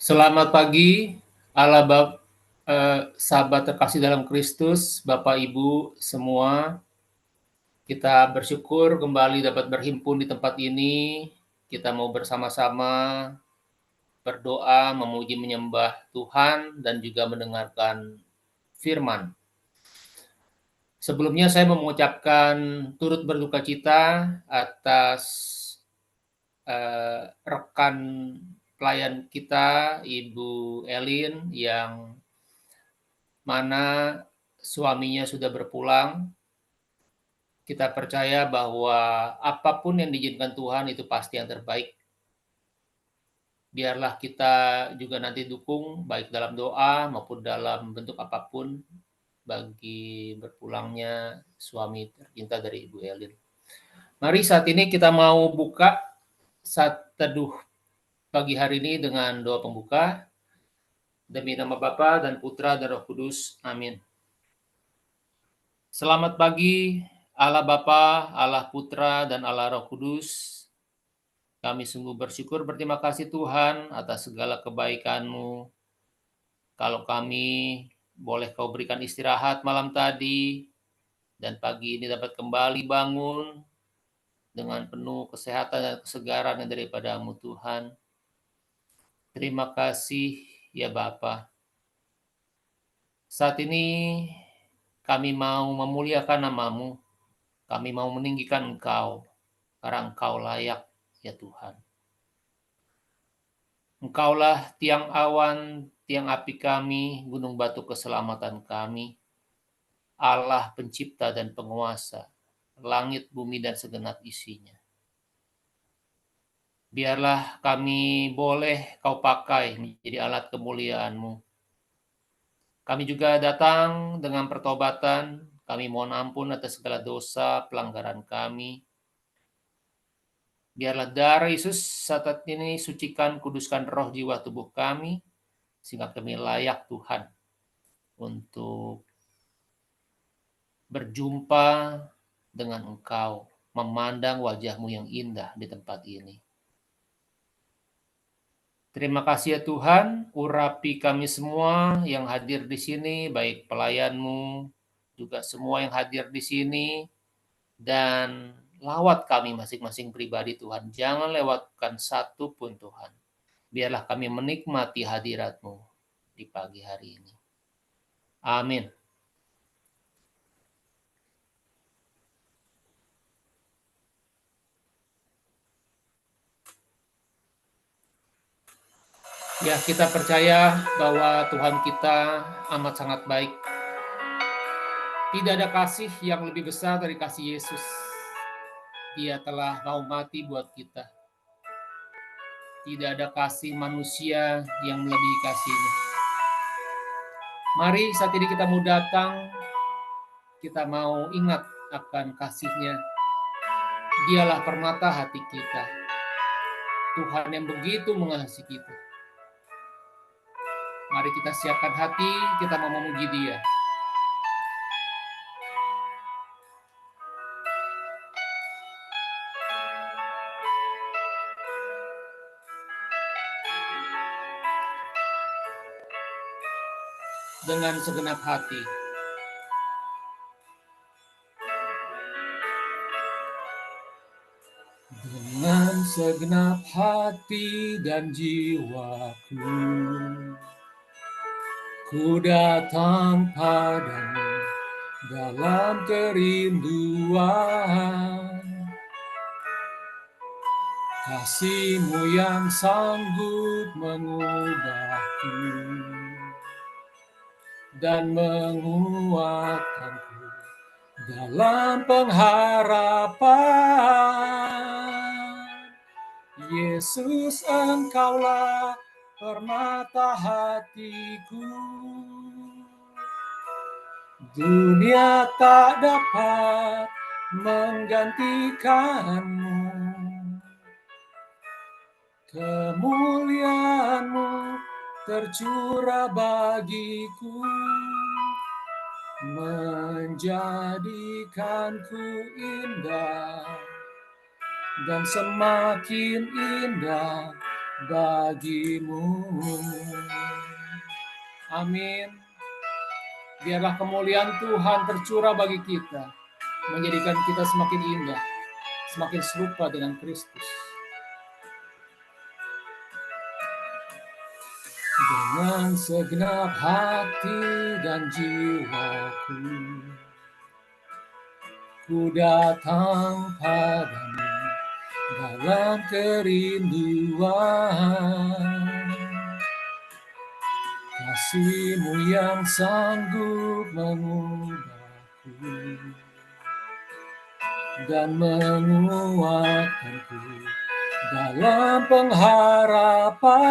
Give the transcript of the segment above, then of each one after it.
Selamat pagi, Allah sahabat terkasih dalam Kristus, Bapak Ibu semua. Kita bersyukur kembali dapat berhimpun di tempat ini. Kita mau bersama-sama berdoa, memuji menyembah Tuhan dan juga mendengarkan firman. Sebelumnya saya mau mengucapkan turut berduka cita atas rekan pelayan kita, Ibu Elin, yang mana suaminya sudah berpulang. Kita percaya bahwa apapun yang diizinkan Tuhan itu pasti yang terbaik. Biarlah kita juga nanti dukung baik dalam doa maupun dalam bentuk apapun bagi berpulangnya suami tercinta dari Ibu Elin. Mari saat ini kita mau buka saat teduh pagi hari ini dengan doa pembuka. Demi nama Bapa dan Putra dan Roh Kudus. Amin. Selamat pagi, Allah Bapa, Allah Putra, dan Allah Roh Kudus. Kami sungguh bersyukur, berterima kasih Tuhan atas segala kebaikan-Mu. Kalau kami boleh Kau berikan istirahat malam tadi, dan pagi ini dapat kembali bangun dengan penuh kesehatan dan kesegaran yang daripada-Mu Tuhan. Terima kasih ya Bapa. Saat ini kami mau memuliakan nama-Mu, kami mau meninggikan Engkau, karena Engkau layak ya Tuhan. Engkaulah tiang awan, tiang api kami, gunung batu keselamatan kami, Allah pencipta dan penguasa, langit, bumi, dan segenap isinya. Biarlah kami boleh Kau pakai menjadi alat kemuliaan-Mu. Kami juga datang dengan pertobatan, kami mohon ampun atas segala dosa, pelanggaran kami. Biarlah darah Yesus saat ini sucikan, kuduskan roh, jiwa, tubuh kami, sehingga kami layak Tuhan untuk berjumpa dengan Engkau, memandang wajah-Mu yang indah di tempat ini. Terima kasih ya Tuhan, urapi kami semua yang hadir di sini, baik pelayan-Mu, juga semua yang hadir di sini, dan lawat kami masing-masing pribadi Tuhan. Jangan lewatkan satu pun Tuhan. Biarlah kami menikmati hadirat-Mu di pagi hari ini. Amin. Ya, kita percaya bahwa Tuhan kita amat sangat baik. Tidak ada kasih yang lebih besar dari kasih Yesus. Dia telah mau mati buat kita. Tidak ada kasih manusia yang melebihi kasih-Nya. Mari saat ini kita mau datang, kita mau ingat akan kasih-Nya. Dialah permata hati kita. Tuhan yang begitu mengasihi kita. Mari kita siapkan hati, kita mau memuji Dia. Dengan segenap hati. Dengan segenap hati dan jiwaku, ku datang padamu dalam kerinduan. Kasih-Mu yang sanggup mengubahku dan menguatkanku dalam pengharapan. Yesus, Engkaulah permata hatiku. Dunia tak dapat menggantikan-Mu. Kemuliaan-Mu tercurah bagiku, menjadikanku indah dan semakin indah bagimu. Amin. Biarlah kemuliaan Tuhan tercurah bagi kita, menjadikan kita semakin indah, semakin serupa dengan Kristus. Dengan segenap hati dan jiwaku, ku datang padamu dalam kerinduan. Kasih-Mu yang sanggup mengubahku dan menguatkanku dalam pengharapan.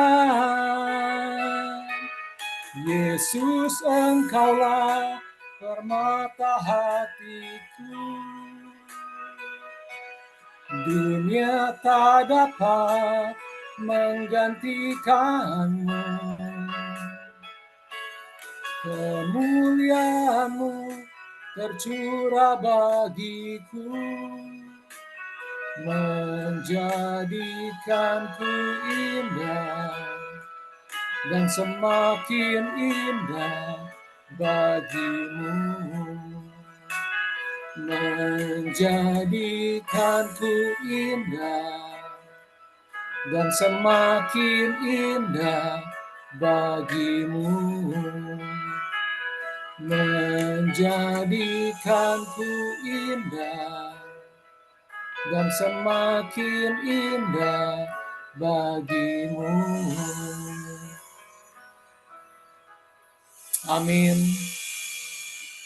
Yesus, Engkaulah permata hatiku. Dunia tak dapat menggantikanmu. Kemuliaan-Mu tercurah bagiku, menjadikanku indah dan semakin indah bagimu, menjadikanku indah dan semakin indah bagimu, menjadikanku indah dan semakin indah bagimu. Amin.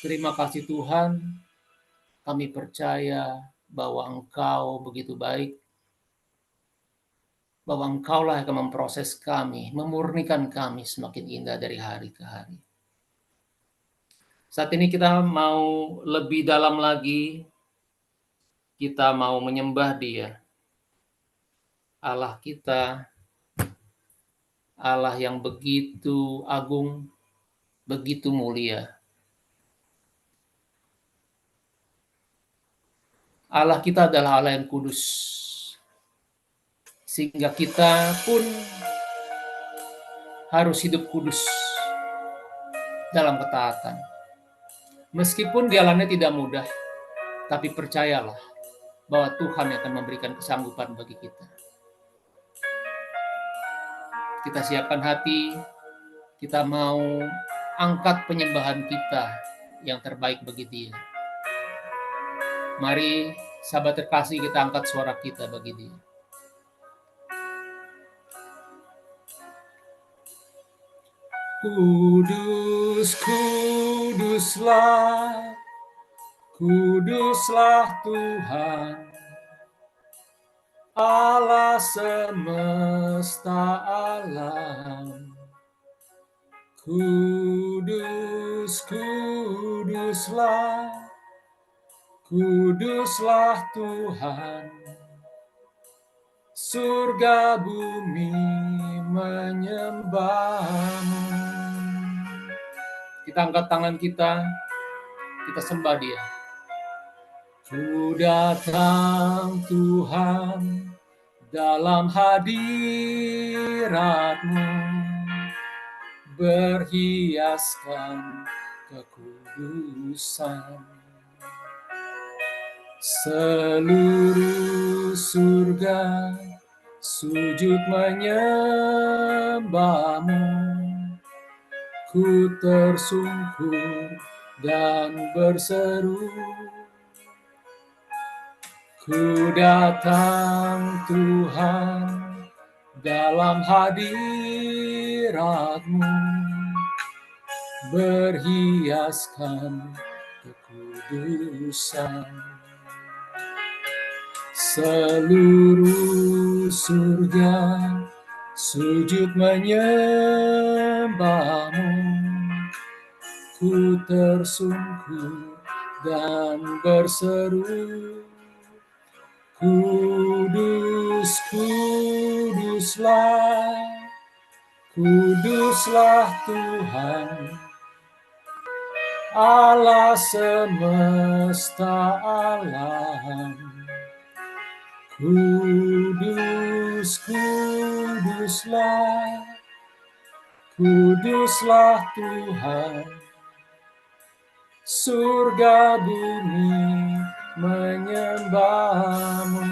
Terima kasih Tuhan, kami percaya bahwa Engkau begitu baik, bahwa Engkaulah yang akan memproses kami, memurnikan kami semakin indah dari hari ke hari. Saat ini kita mau lebih dalam lagi, kita mau menyembah Dia, Allah kita, Allah yang begitu agung, begitu mulia. Allah kita adalah Allah yang kudus, sehingga kita pun harus hidup kudus dalam ketaatan. Meskipun jalannya tidak mudah, tapi percayalah bahwa Tuhan yang akan memberikan kesanggupan bagi kita. Kita siapkan hati, kita mau angkat penyembahan kita yang terbaik bagi Dia. Mari, sahabat terkasih, kita angkat suara kita bagi Dia. Kudus, kuduslah, kuduslah Tuhan, Allah semesta alam. Kudus, kuduslah, kuduslah Tuhan, surga bumi menyembah-Mu. Kita angkat tangan kita sembah Dia. Ku datang Tuhan dalam hadirat-Mu, berhiaskan kekudusan. Seluruh surga sujud menyembah-Mu, ku tersungkur dan berseru. Ku datang Tuhan dalam hadirat-Mu, berhiaskan kekudusan. Seluruh surga sujud menyembah-Mu, ku tersungkur dan berseru. Kudus, kuduslah, kuduslah Tuhan, Allah semesta alam. Kudus, kuduslah, kuduslah, kuduslah Tuhan. Surga bumi menyembah-Mu.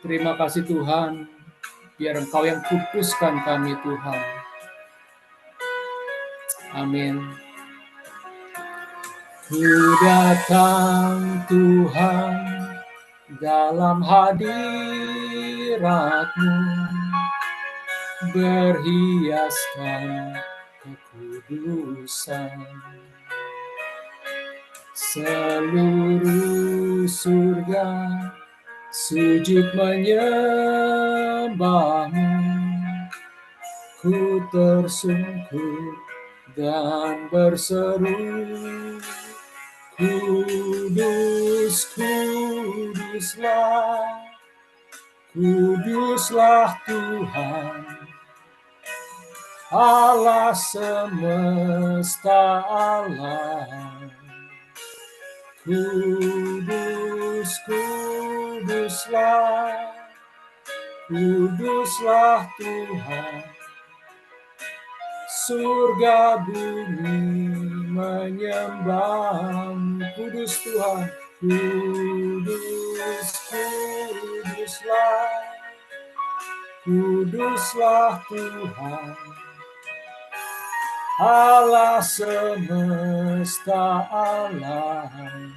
Terima kasih Tuhan, biar Engkau yang kuduskan kami Tuhan. Amin. Ku datang Tuhan dalam hadirat-Mu, berhiaskan kekudusan. Seluruh surga sujud menyembah-Mu, ku tersungkur dan berseru, kudus, kuduslah, kuduslah Tuhan, Allah semesta alam. Kudus, kuduslah, kuduslah Tuhan, surga bumi menyembah-Mu. Kudus Tuhan, kudus, kuduslah, kuduslah Tuhan, Allah semesta alam.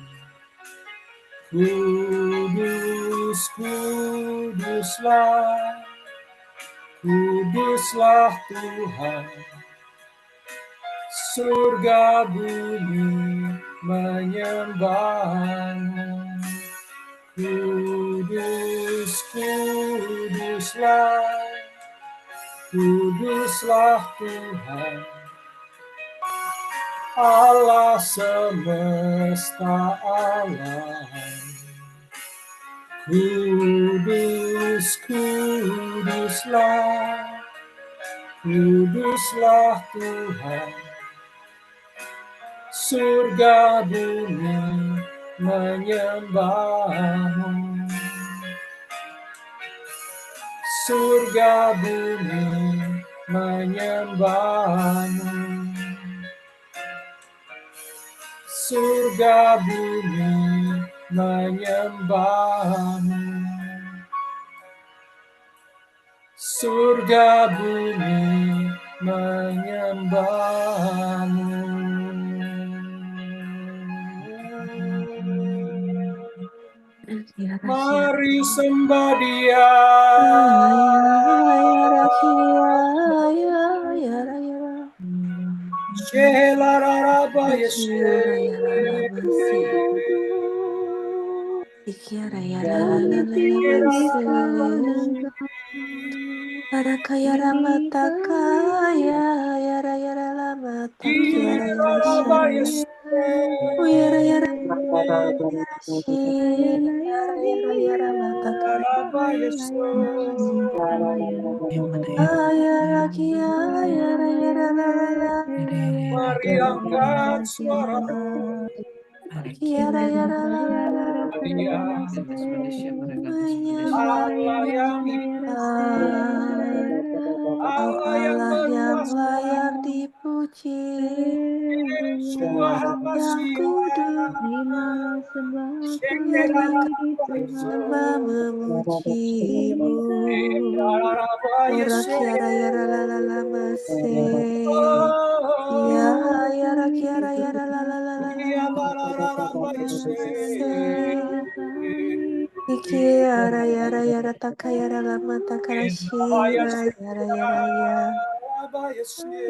Kudus, kuduslah, kuduslah Tuhan, surga bumi menyembah-Mu. Kudus, kuduslah, kuduslah Tuhan, Allah semesta alam. Kudus, kuduslah, kuduslah Tuhan, surga bumi menyembah-Mu. Surga bumi menyembah-Mu. Surga bumi menyembah-Mu. Surga bumi menyembah-Mu. Mari sembah Dia. Mari angkat suaramu. Allah yang Allah yang layak dipuji, yang kudus, sembah memuji-Mu. Ikiara yara yara takayara lama takarashira yara yara ya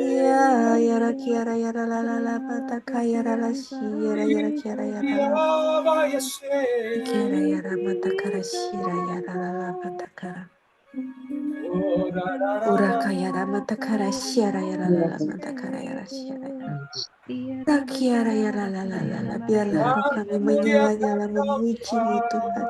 ya yara kiara yara la la lama takayara la shira yara kiara yara ikiara yara mata karashira yara la lama takara uraka yara mata karashira yara la lama takara yara shira yara Rakiara yara la la la la biarlah roh kami menyala-nyala memuji-Mu Tuhan.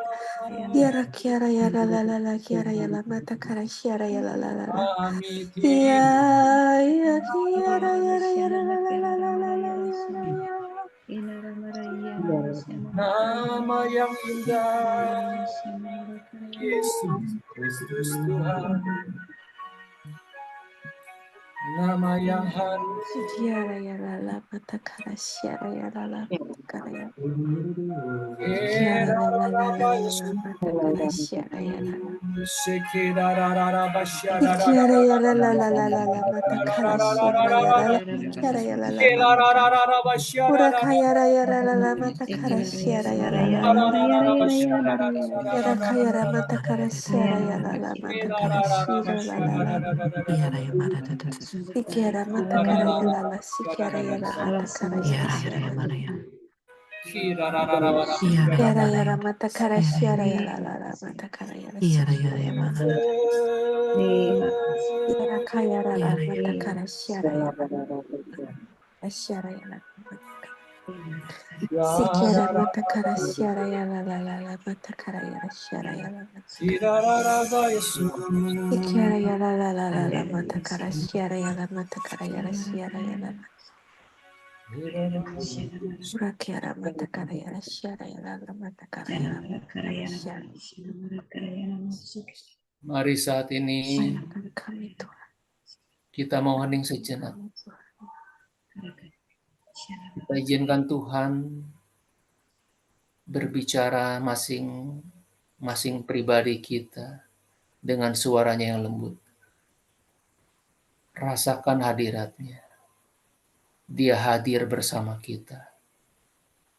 Yara kiara yara la la la kiara yara mata karashira yara la la la. Ya ya kiara yara yara la la la la la la yara. Nama yang indah Yesus Kristus Tuhan, nama yang harus Sikiara ya lala mata kara siara ya lala mata kara ya. Sikiara la la la la la mata kara siara ya lala. Sikiara ya la la la la la la mata kara siara ya lala. Sikiara ya lala mata kara. Ura kaya ya la la la mata kara siara ya lala. Yara kaya ra mata kara siara ya lala mata kara shira la la la. Sikiara mata kara ya lala. Sikiara ya la mata kara ya siara. Yara yara mata kara siara ya la la la mata kara yara sikiara ya la. Yara kaya ra la mata kara siara ya la. Siara ya la. Sikiara mata kara siara ya la la la la mata kara yara siara ya la mata kara. Sikiara ya la la la la la mata kara siara ya la mata kara yara siara ya la. Ura kiara mata kara yara siara ya la la mata kara yara siara. Mari saat ini Sayangkan kami Tuhan. kita mau hening sejenak. Kita izinkan Tuhan berbicara masing-masing pribadi kita dengan suaranya yang lembut. Rasakan hadiratnya. Dia hadir bersama kita.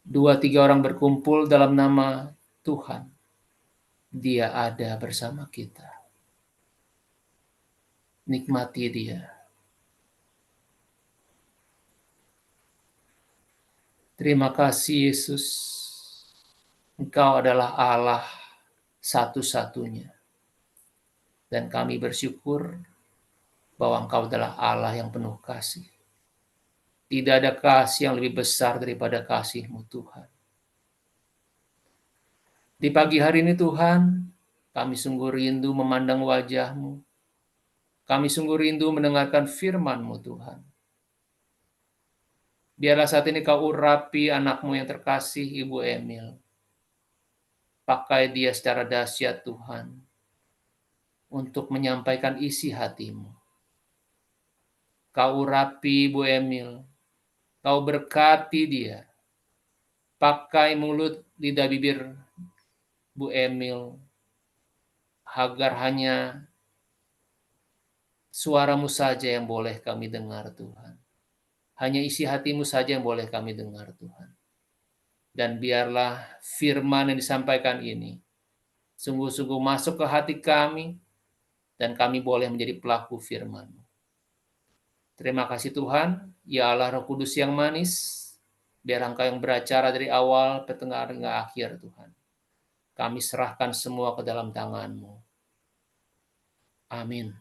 2-3 orang berkumpul dalam nama Tuhan. Dia ada bersama kita. Nikmati dia. Terima kasih Yesus. Engkau adalah Allah satu-satunya. Dan kami bersyukur bahwa Engkau adalah Allah yang penuh kasih. Tidak ada kasih yang lebih besar daripada kasih-Mu Tuhan. Di pagi hari ini Tuhan, kami sungguh rindu memandang wajah-Mu. Kami sungguh rindu mendengarkan firman-Mu Tuhan. Biarlah saat ini Kau urapi anak-Mu yang terkasih, Ibu Emil. Pakai dia secara dahsyat Tuhan, untuk menyampaikan isi hati-Mu. Kau urapi Ibu Emil, Kau berkati dia. Pakai mulut, lidah, bibir Bu Emil, agar hanya suara-Mu saja yang boleh kami dengar Tuhan. Hanya isi hati-Mu saja yang boleh kami dengar Tuhan. Dan biarlah firman yang disampaikan ini sungguh-sungguh masuk ke hati kami, dan kami boleh menjadi pelaku firman-Mu. Terima kasih Tuhan, ya Allah Roh Kudus yang manis, biar Engkau yang beracara dari awal, pertengahan, hingga akhir Tuhan. Kami serahkan semua ke dalam tangan-Mu. Amin.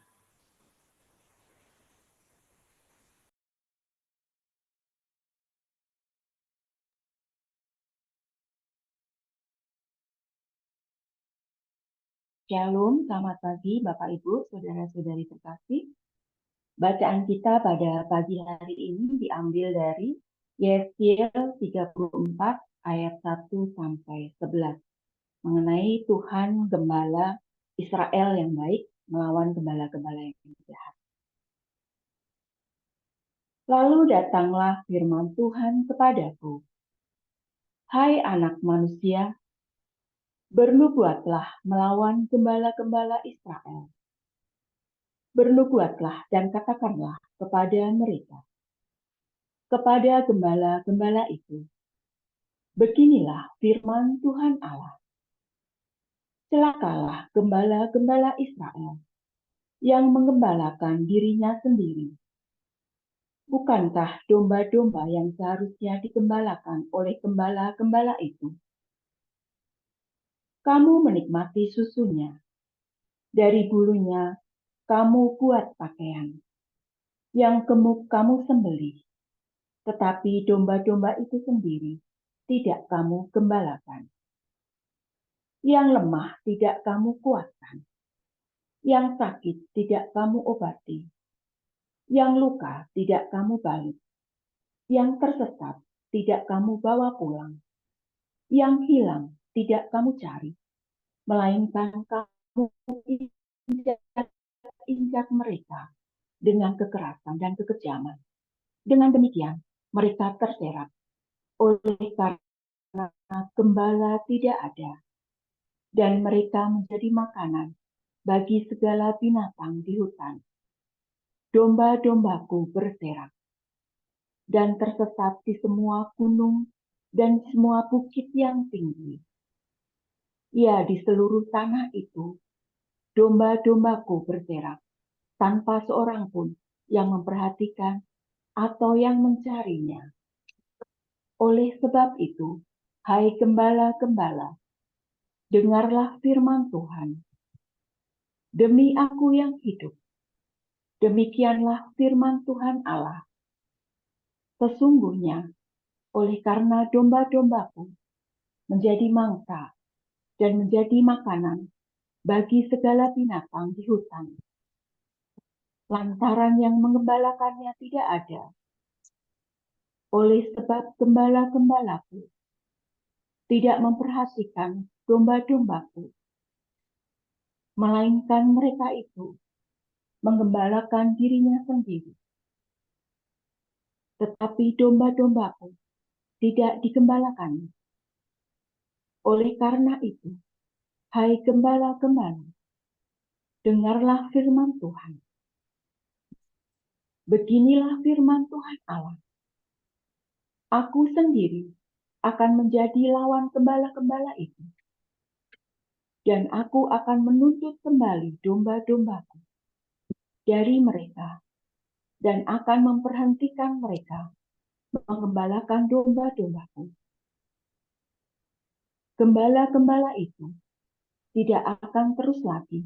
Shalom, selamat pagi Bapak Ibu, Saudara-saudari terkasih. Bacaan kita pada pagi hari ini diambil dari Yesaya 34 ayat 1 sampai 11 mengenai Tuhan Gembala Israel yang baik melawan gembala-gembala yang jahat. Lalu datanglah firman Tuhan kepadaku, "Hai anak manusia, bernubuatlah melawan gembala-gembala Israel. Bernubuatlah dan katakanlah kepada mereka, kepada gembala-gembala itu, beginilah firman Tuhan Allah. Celakalah gembala-gembala Israel yang menggembalakan dirinya sendiri. Bukankah domba-domba yang seharusnya digembalakan oleh gembala-gembala itu? Kamu menikmati susunya. Dari bulunya kamu buat pakaian. Yang gemuk kamu sembelih. Tetapi domba-domba itu sendiri tidak kamu gembalakan. Yang lemah tidak kamu kuatkan. Yang sakit tidak kamu obati. Yang luka tidak kamu balik. Yang tersesat tidak kamu bawa pulang. Yang hilang tidak kamu cari, melainkan kamu injak mereka dengan kekerasan dan kekejaman. Dengan demikian, mereka terserak oleh karena gembala tidak ada, dan mereka menjadi makanan bagi segala binatang di hutan. Domba-dombaku berserak dan tersesat di semua gunung dan semua bukit yang tinggi. Ya, di seluruh tanah itu, domba-dombaku berserak, tanpa seorang pun yang memperhatikan atau yang mencarinya. Oleh sebab itu, hai gembala-gembala, dengarlah firman Tuhan. Demi aku yang hidup, demikianlah firman Tuhan Allah. Sesungguhnya, oleh karena domba-dombaku menjadi mangsa dan menjadi makanan bagi segala binatang di hutan, lantaran yang mengembalakannya tidak ada. Oleh sebab gembala-gembalaku tidak memperhatikan domba-dombaku, melainkan mereka itu menggembalakan dirinya sendiri. Tetapi domba-dombaku tidak digembalakan. Oleh karena itu, hai gembala-gembala, dengarlah firman Tuhan. Beginilah firman Tuhan Allah. Aku sendiri akan menjadi lawan gembala-gembala itu, dan aku akan menuntut kembali domba-dombaku dari mereka, dan akan memperhentikan mereka mengembalakan domba-dombaku. Gembala-gembala itu tidak akan terus lagi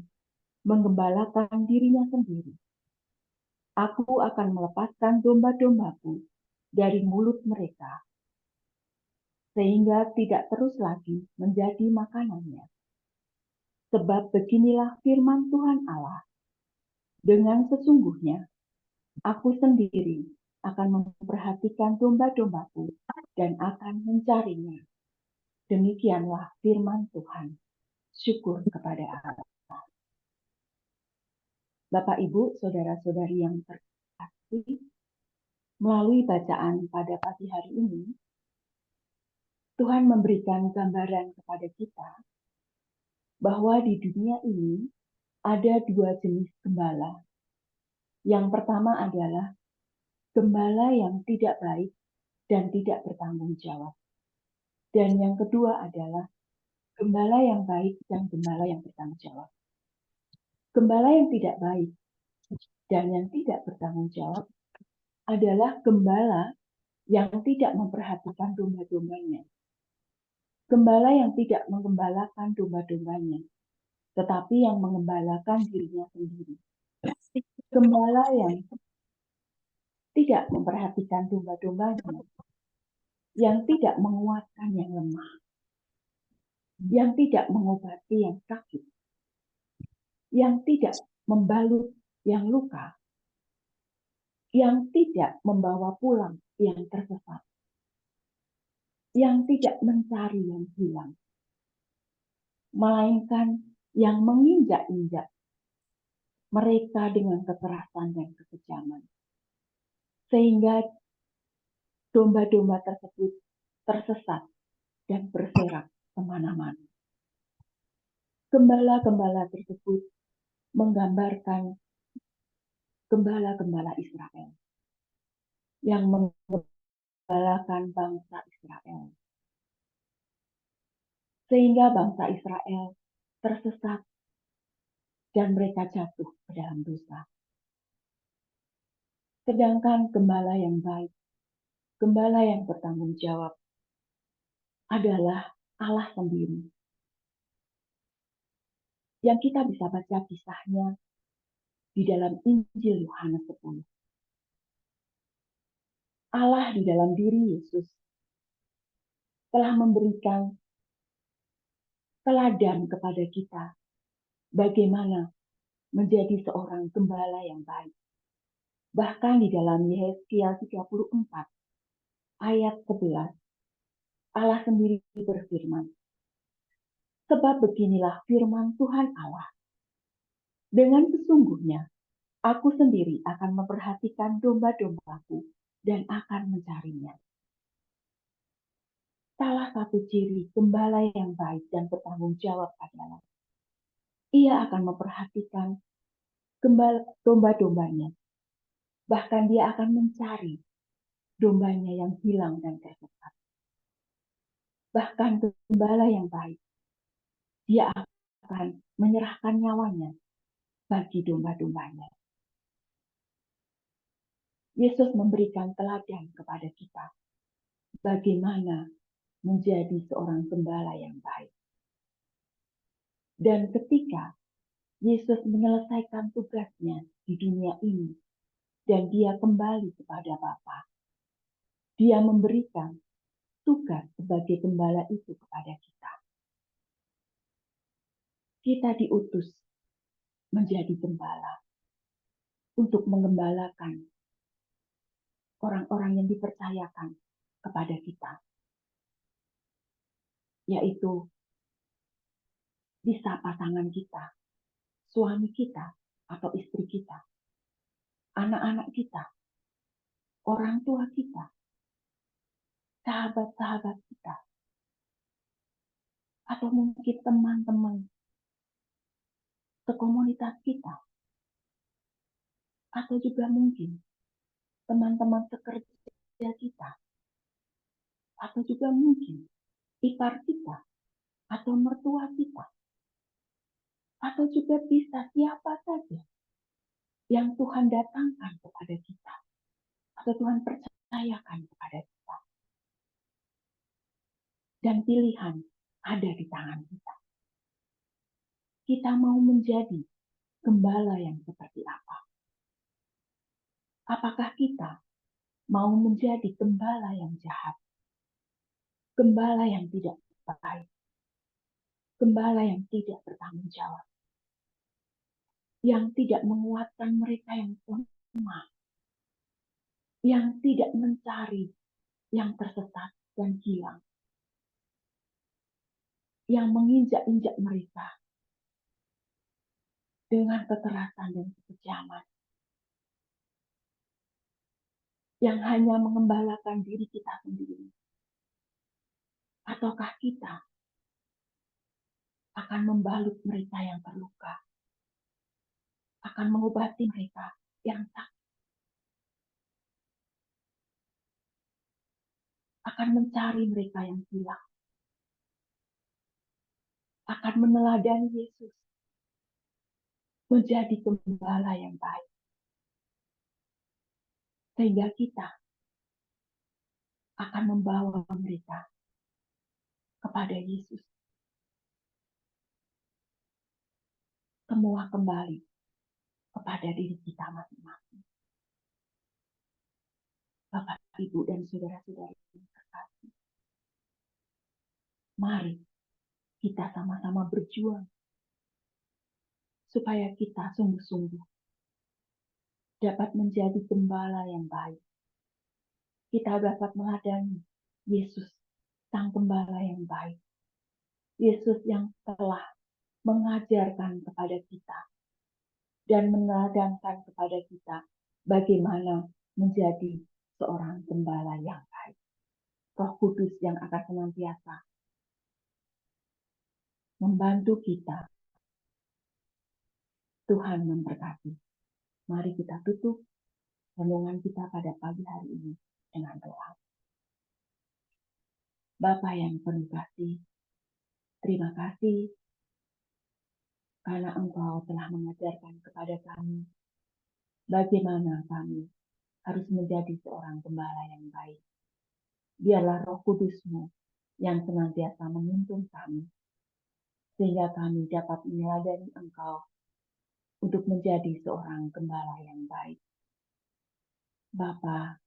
menggembalakan dirinya sendiri. Aku akan melepaskan domba-dombaku dari mulut mereka, sehingga tidak terus lagi menjadi makanannya. Sebab beginilah firman Tuhan Allah, dengan sesungguhnya aku sendiri akan memperhatikan domba-dombaku dan akan mencarinya. Demikianlah firman Tuhan. Syukur kepada Allah. Bapak, Ibu, saudara-saudari yang terkasih, melalui bacaan pada pagi hari ini, Tuhan memberikan gambaran kepada kita bahwa di dunia ini ada dua jenis gembala. Yang pertama adalah gembala yang tidak baik dan tidak bertanggung jawab. Dan yang kedua adalah gembala yang baik dan gembala yang bertanggung jawab. Gembala yang tidak baik dan yang tidak bertanggung jawab adalah gembala yang tidak memperhatikan domba-dombanya. Gembala yang tidak menggembalakan domba-dombanya, tetapi yang mengembalakan dirinya sendiri. Gembala yang tidak memperhatikan domba-dombanya, yang tidak menguatkan yang lemah, yang tidak mengobati yang sakit, yang tidak membalut yang luka, yang tidak membawa pulang yang tersesat, yang tidak mencari yang hilang, melainkan yang menginjak-injak mereka dengan kekerasan dan kekejaman. Sehingga domba-domba tersebut tersesat dan berserak kemana-mana. Gembala-gembala tersebut menggambarkan gembala-gembala Israel yang menggembalakan bangsa Israel. Sehingga bangsa Israel tersesat dan mereka jatuh ke dalam dosa. Sedangkan gembala yang baik, gembala yang bertanggung jawab adalah Allah sendiri. Yang kita bisa baca kisahnya di dalam Injil Yohanes 10. Allah di dalam diri Yesus telah memberikan teladan kepada kita bagaimana menjadi seorang gembala yang baik. Bahkan di dalam Yesaya 34 ayat 11, Allah sendiri berfirman, sebab beginilah firman Tuhan Allah, Dengan sesungguhnya, aku sendiri akan memperhatikan domba-dombaku dan akan mencarinya. Salah satu ciri gembala yang baik dan bertanggung jawab adalah ia akan memperhatikan domba-dombanya. Bahkan dia akan mencari dombanya yang hilang dan tersesat. Bahkan gembala yang baik, dia akan menyerahkan nyawanya bagi domba-dombanya. Yesus memberikan teladan kepada kita bagaimana menjadi seorang gembala yang baik. Dan ketika Yesus menyelesaikan tugasnya di dunia ini dan dia kembali kepada Bapa, dia memberikan tugas sebagai gembala itu kepada kita. Kita diutus menjadi gembala untuk menggembalakan orang-orang yang dipercayakan kepada kita, yaitu bisa pasangan kita, suami kita atau istri kita, anak-anak kita, orang tua kita, sahabat-sahabat kita, atau mungkin teman-teman sekomunitas kita, atau juga mungkin teman-teman sekerja kita, atau juga mungkin ipar kita, atau mertua kita, atau juga bisa siapa saja yang Tuhan datangkan kepada kita, atau Tuhan percayakan kepada kita. Dan pilihan ada di tangan kita. Kita mau menjadi gembala yang seperti apa? Apakah kita mau menjadi gembala yang jahat? Gembala yang tidak baik? Gembala yang tidak bertanggung jawab? Yang tidak menguatkan mereka yang lemah? Yang tidak mencari yang tersesat dan hilang? Yang menginjak-injak mereka dengan kekerasan dan kekejaman? Yang hanya mengembalakan diri kita sendiri? Ataukah kita akan membalut mereka yang terluka, akan mengobati mereka yang sakit, akan mencari mereka yang hilang, akan meneladani Yesus menjadi gembala yang baik, sehingga kita akan membawa mereka kepada Yesus. Semua kembali kepada diri kita masing-masing. Bapak, Ibu, dan saudara-saudari yang terkasih, mari kita sama-sama berjuang supaya kita sungguh-sungguh dapat menjadi gembala yang baik. Kita dapat meladani Yesus, Sang Gembala yang baik. Yesus yang telah mengajarkan kepada kita dan meneladangkan kepada kita bagaimana menjadi seorang gembala yang baik. Roh Kudus yang akan senantiasa membantu kita. Tuhan memberkati. Mari kita tutup renungan kita pada pagi hari ini dengan doa. Bapa yang penuh kasih, terima kasih karena Engkau telah mengajarkan kepada kami bagaimana kami harus menjadi seorang gembala yang baik. Biarlah Roh Kudus-Mu yang senantiasa menuntun kami, sehingga kami dapat meneladani Engkau untuk menjadi seorang gembala yang baik. Bapa,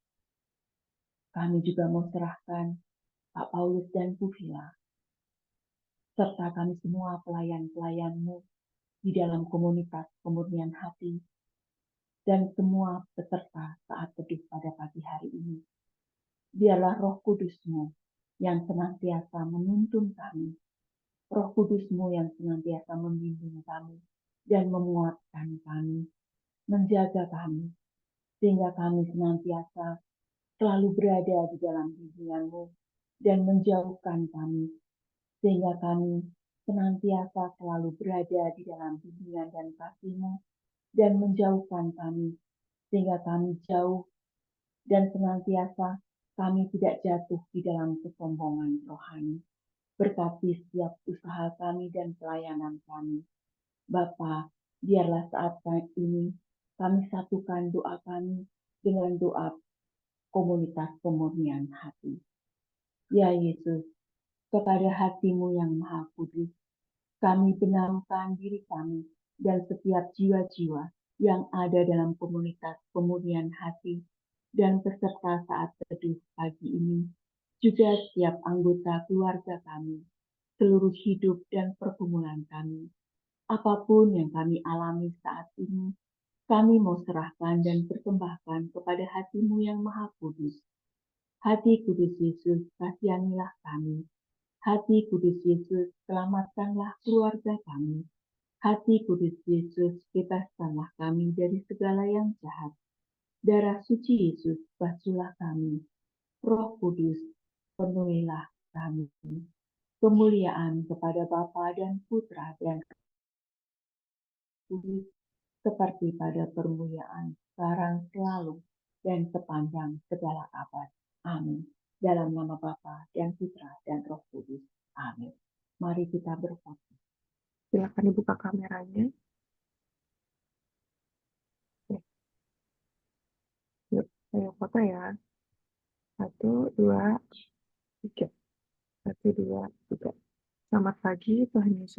kami juga mau serahkan Pak Paulus dan Bu Vila, serta kami semua pelayan-pelayan-Mu di dalam komunitas Kemurnian Hati, dan semua peserta saat teduh pada pagi hari ini. Biarlah Roh Kudus-Mu yang senantiasa menuntun kami, Roh Kudus-Mu yang senantiasa membimbing kami dan menguatkan kami, menjaga kami, sehingga kami senantiasa selalu berada di dalam bimbingan-Mu dan menjauhkan kami, sehingga kami senantiasa selalu berada di dalam bimbingan dan kasih-Mu dan menjauhkan kami, sehingga kami jauh dan senantiasa kami tidak jatuh di dalam kesombongan rohani. Berkati setiap usaha kami dan pelayanan kami. Bapa, biarlah saat ini kami satukan doa kami dengan doa komunitas pemurnian hati. Ya Yesus, kepada hati-Mu yang Maha Kudus, kami benamkan diri kami dan setiap jiwa-jiwa yang ada dalam komunitas pemurnian hati dan peserta saat teduh pagi ini, juga setiap anggota keluarga kami, seluruh hidup dan pergumulan kami. Apapun yang kami alami saat ini, kami mau serahkan dan persembahkan kepada hati-Mu yang Maha Kudus. Hati Kudus Yesus, kasihanilah kami. Hati Kudus Yesus, selamatkanlah keluarga kami. Hati Kudus Yesus, bebaskanlah kami dari segala yang jahat. Darah suci Yesus, basuhlah kami. Roh Kudus, penuhilah kami. Kemuliaan kepada Bapa dan Putra dan Kudus, seperti pada permulaan, sekarang, selalu, dan sepanjang segala abad. Amin. Dalam nama Bapa dan Putra dan Roh Kudus. Amin. Mari kita berfoto. Silakan dibuka kameranya. Oke, yuk, ayo foto ya. 1, 2, 3. 1, 2, 3. Selamat pagi, Tuhan Yesus